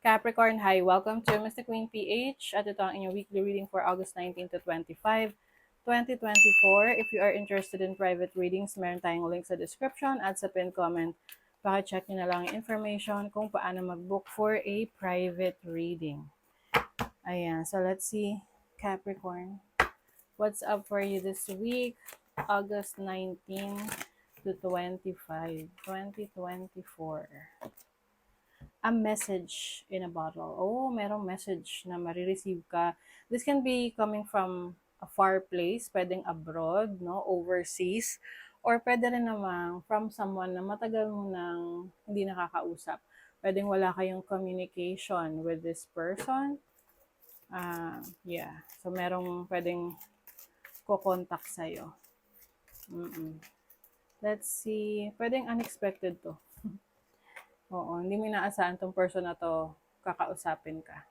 Capricorn, hi! Welcome to Mr. Queen PH at ito ang inyong weekly reading for August 19 to 25, 2024. If you are interested in private readings, meron tayong link sa description at sa pinned comment. Paki-check nyo na lang yung information kung paano mag-book for a private reading. Ayan, so let's see, Capricorn. What's up for you this week, August 19 to 25, 2024? A message in a bottle. Oh, merong message na marireceive ka. This can be coming from a far place, pwedeng abroad, no, overseas, or pwede rin namang from someone na matagal mo nang hindi nakakausap. Pwedeng wala kayong communication with this person. Yeah. So, merong pwedeng kukontak sa'yo. Let's see. Pwedeng unexpected to. Oo, hindi mo inaasahan tong person na to, kakausapin ka.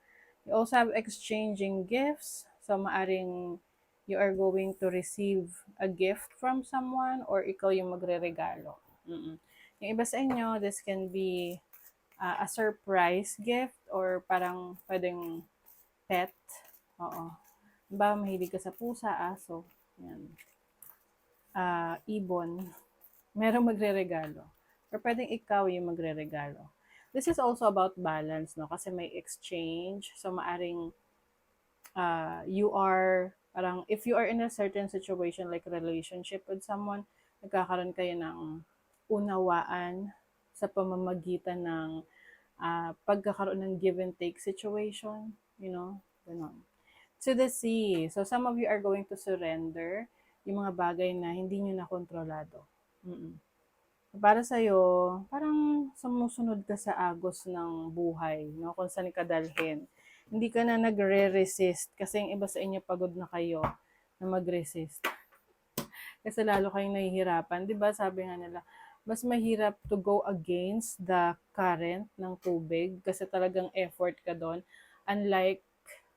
You also have exchanging gifts. So, maaring you are going to receive a gift from someone or ikaw yung magre-regalo. Yung iba sa inyo, this can be a surprise gift or parang pwedeng pet. Oo. Ba, mahilig ka sa pusa, aso. Yan. Ibon. Merong magre-regalo. Or pwedeng ikaw yung magre-regalo. This is also about balance, no? Kasi may exchange. So, maaring you are, parang, if you are in a certain situation like relationship with someone, nagkakaroon kayo ng unawaan sa pamamagitan ng pagkakaroon ng give and take situation, you know, ganun. To the sea. So, some of you are going to surrender yung mga bagay na hindi nyo na kontrolado. Para sa'yo, parang sumusunod ka sa agos ng buhay, no? Kung saan ka dalhin. Hindi ka na nagre-resist kasi yung iba sa inyo pagod na kayo na mag-resist. Kasi lalo kayong nahihirapan. 'Di ba sabi nga nila, mas mahirap to go against the current ng tubig kasi talagang effort ka doon. Unlike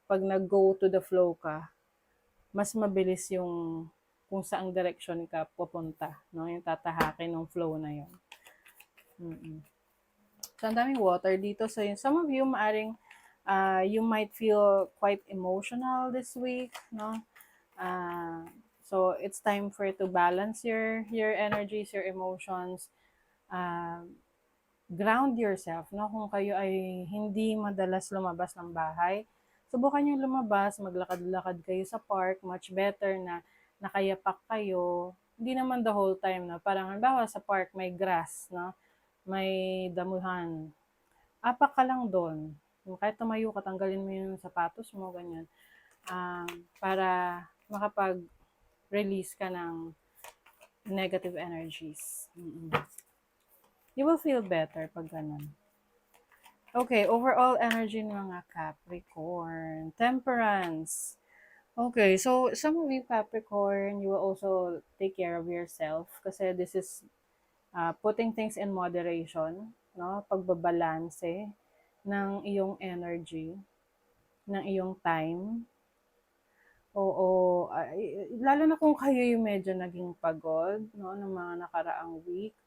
pag nag-go to the flow ka, mas mabilis yung kung saang direction ka pupunta, no? Yung tatahakin ng flow na yun. So, ang daming water dito. So, some of you, maaring, you might feel quite emotional this week, no? So, it's time for you to balance your energies, your emotions. Ground yourself, no? Kung kayo ay hindi madalas lumabas ng bahay, subukan nyo lumabas, maglakad-lakad kayo sa park, much better na nakayapak kayo. Hindi naman the whole time na parang halimbawa sa park may grass, no? May damuhan. Apak ka lang doon. Kahit tumayo ka, tanggalin mo yung sapatos mo, ganyan. Para makapag-release ka ng negative energies. You will feel better pag ganun. Okay, overall energy ng mga Capricorn. Temperance. Okay, so some of you Capricorn, you will also take care of yourself kasi this is putting things in moderation, no? Pagbabalanse ng iyong energy, ng iyong time. Oo, lalo na kung kayo yung medyo naging pagod, no, ng mga nakaraang week.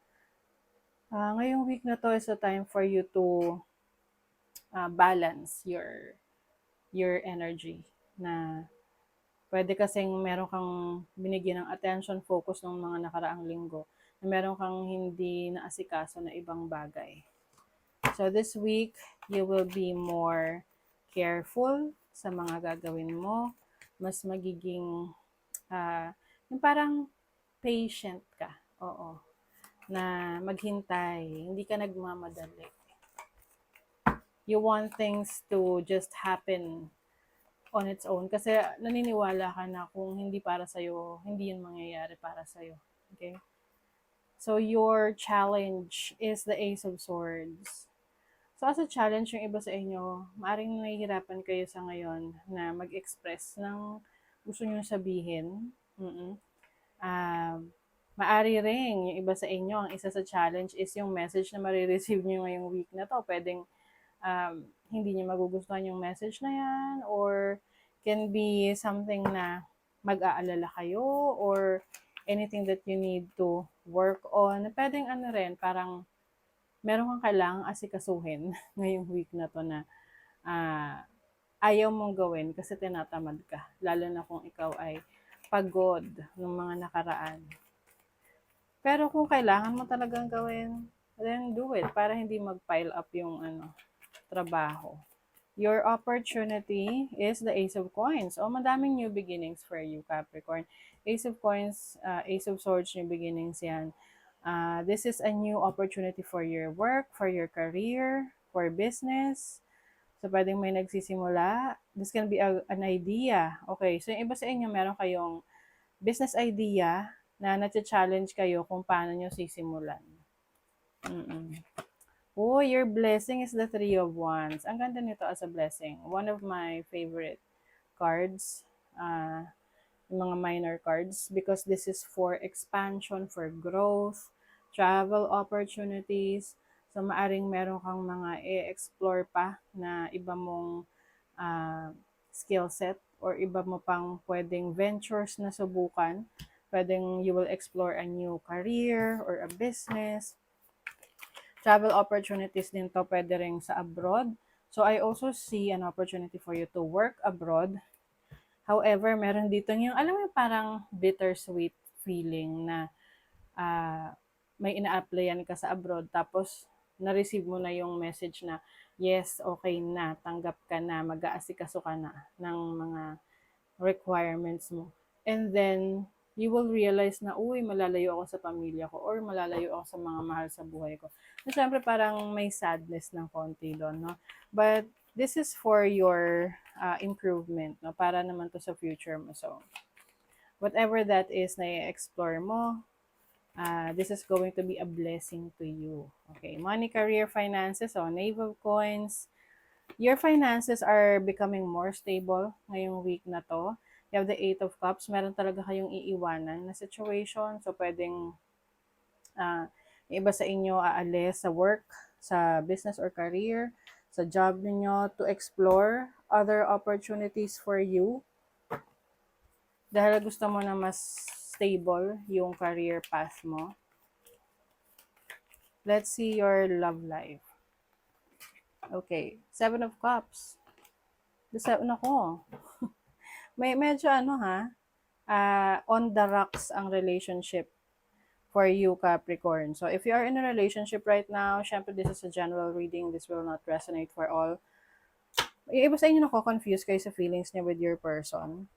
Ngayong week na to is a time for you to balance your energy na pwede kasing meron kang binigyan ng attention, focus ng mga nakaraang linggo, na meron kang hindi naasikaso na ibang bagay. So this week, you will be more careful sa mga gagawin mo. Mas magiging, yung parang patient ka. Oo. Na maghintay. Hindi ka nagmamadali. You want things to just happen on its own. Kasi naniniwala ka na kung hindi para sa'yo, hindi yun mangyayari para sa'yo. Okay? So, your challenge is the Ace of Swords. So, as a challenge, yung iba sa inyo, maaaring nahihirapan kayo sa ngayon na mag-express ng gusto nyo sabihin. Maari rin, yung iba sa inyo, ang isa sa challenge is yung message na marireceive nyo ngayong week na to. Pwedeng hindi nyo magugustuhan yung message na yan or can be something na mag-aalala kayo or anything that you need to work on. Pwedeng ano rin, parang meron kang kailangang asikasuhin ngayong week na to na ayaw mong gawin kasi tinatamad ka. Lalo na kung ikaw ay pagod ng mga nakaraan. Pero kung kailangan mo talagang gawin, then do it para hindi mag-pile up yung trabaho. Your opportunity is the Ace of Coins. O, madaming new beginnings for you, Capricorn. Ace of Coins, Ace of Swords, new beginnings yan. This is a new opportunity for your work, for your career, for business. So, pwedeng may nagsisimula. This can be an idea. Okay, so yung iba sa inyo, meron kayong business idea na na-challenge kayo kung paano nyo sisimulan. Oh, your blessing is the Three of Wands. Ang ganda nito as a blessing. One of my favorite cards. Yung mga minor cards because this is for expansion, for growth, travel opportunities. So, maaring meron kang mga i-explore pa na iba mong skill set or iba mo pang pwedeng ventures na subukan. Pwedeng you will explore a new career or a business. Travel opportunities din to, pwede rin sa abroad. So, I also see an opportunity for you to work abroad. However, meron dito yung, alam mo yung parang bittersweet feeling na may ina-applyan ka sa abroad, tapos na-receive mo na yung message na, yes, okay na, tanggap ka na, mag-aasikaso ka na ng mga requirements mo. And then, you will realize na, uy, malalayo ako sa pamilya ko or malalayo ako sa mga mahal sa buhay ko. So, syempre, parang may sadness ng konti doon, no? But, this is for your improvement, no? Para naman to sa future mo. So, whatever that is na i-explore mo, this is going to be a blessing to you. Okay, money, career, finances, so Knave of Coins. Your finances are becoming more stable ngayong week na to. You have the Eight of Cups. Meron talaga kayong iiwanan na situation. So, pwedeng iba sa inyo aalis sa work, sa business or career, sa job niyo to explore other opportunities for you. Dahil gusto mo na mas stable yung career path mo. Let's see your love life. Okay, Seven of Cups. Nako. May medyo on the rocks ang relationship for you, Capricorn. So, if you are in a relationship right now, syempre this is a general reading. This will not resonate for all. Yung iba sa inyo nako-confuse kayo sa feelings niya with your person.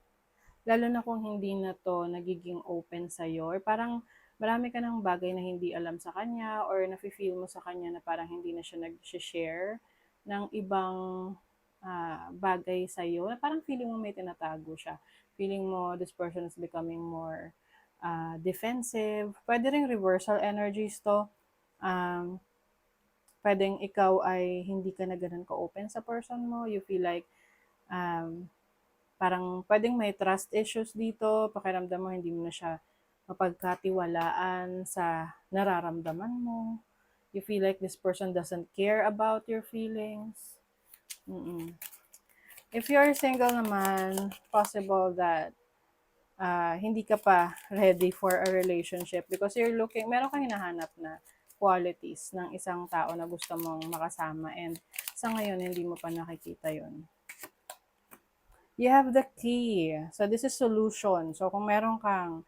Lalo na kung hindi na to nagiging open sa'yo. Or parang marami ka ng bagay na hindi alam sa kanya or nafe-feel mo sa kanya na parang hindi na siya nag-share ng ibang bagay sa'yo. Na parang feeling mo may tinatago siya. Feeling mo this person is becoming more defensive. Pwede ring reversal energies to. Pwedeng ikaw ay hindi ka na ganun ka-open sa person mo. You feel like parang pwedeng may trust issues dito. Pakiramdam mo hindi mo na siya mapagkatiwalaan sa nararamdaman mo. You feel like this person doesn't care about your feelings. If you're single naman, possible that hindi ka pa ready for a relationship because you're looking, meron kang hinahanap na qualities ng isang tao na gusto mong makasama and sa ngayon hindi mo pa nakikita yun. You have the key. So this is solution. So kung meron kang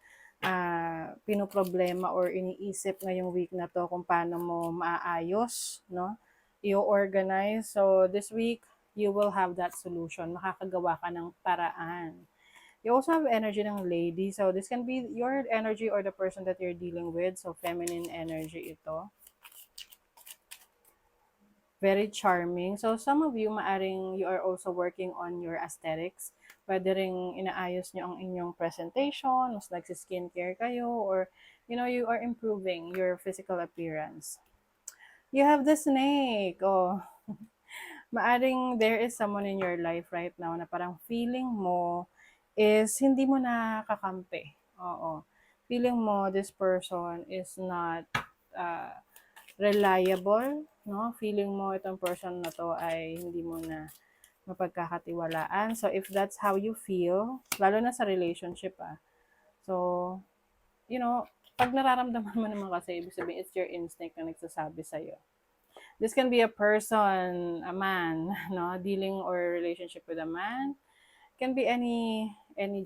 pinoproblema or iniisip ngayong week na to kung paano mo maaayos, no? I-organize. So this week, you will have that solution. Makakagawa ka ng paraan. You also have energy ng lady. So this can be your energy or the person that you're dealing with. So feminine energy ito. Very charming. So some of you, maaring you are also working on your aesthetics. Pwede ring inaayos nyo ang inyong presentation, mas nagsi-skincare kayo, or you are improving your physical appearance. You have the snake. Oh. Maaring there is someone in your life right now na parang feeling mo is hindi mo nakakampi. Oo. Feeling mo this person is not reliable, no? Feeling mo itong person na to ay hindi mo na mapagkakatiwalaan. So, if that's how you feel, lalo na sa relationship, so, pag nararamdaman mo naman kasi, ibig sabihin, it's your instinct na nagsasabi sa'yo. This can be a person, a man, no, dealing or relationship with a man. Can be any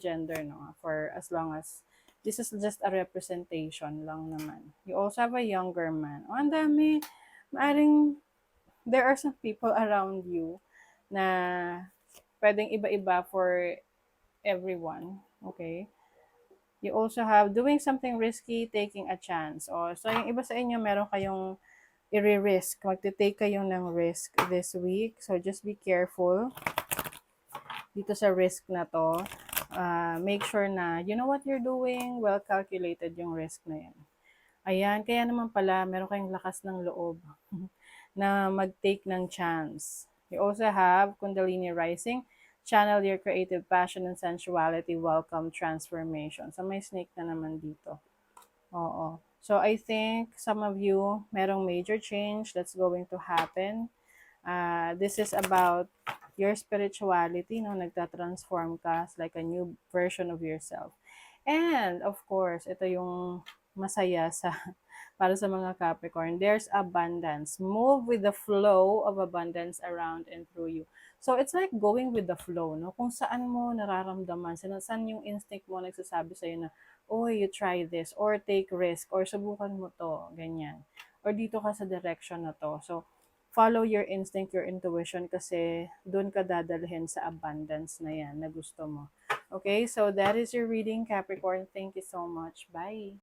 gender, no, for as long as this is just a representation lang naman. You also have a younger man. Oh, ang dami. Maaring there are some people around you na pwedeng iba-iba for everyone. Okay? You also have doing something risky, taking a chance. O, so yung iba sa inyo, meron kayong i-risk. Magte-take kayo ng risk this week. So just be careful dito sa risk na to. Make sure na you know what you're doing, well calculated yung risk na yan. Ayan, kaya naman pala, meron kayong lakas ng loob na mag-take ng chance. You also have Kundalini Rising, channel your creative passion and sensuality, welcome transformation. So may snake na naman dito. Oo. So I think some of you, merong major change that's going to happen. This is about your spirituality, no? Nagtatransform ka as like a new version of yourself. And of course, ito yung masaya sa para sa mga Capricorn. There's abundance. Move with the flow of abundance around and through you. So it's like going with the flow, no? Kung saan mo nararamdaman, saan yung instinct mo nagsasabi sa'yo na, oh, you try this, or take risk, or subukan mo to, ganyan. Or dito ka sa direction na to. So, follow your instinct, your intuition, kasi doon ka dadalhin sa abundance na yan na gusto mo. Okay, so that is your reading, Capricorn. Thank you so much. Bye.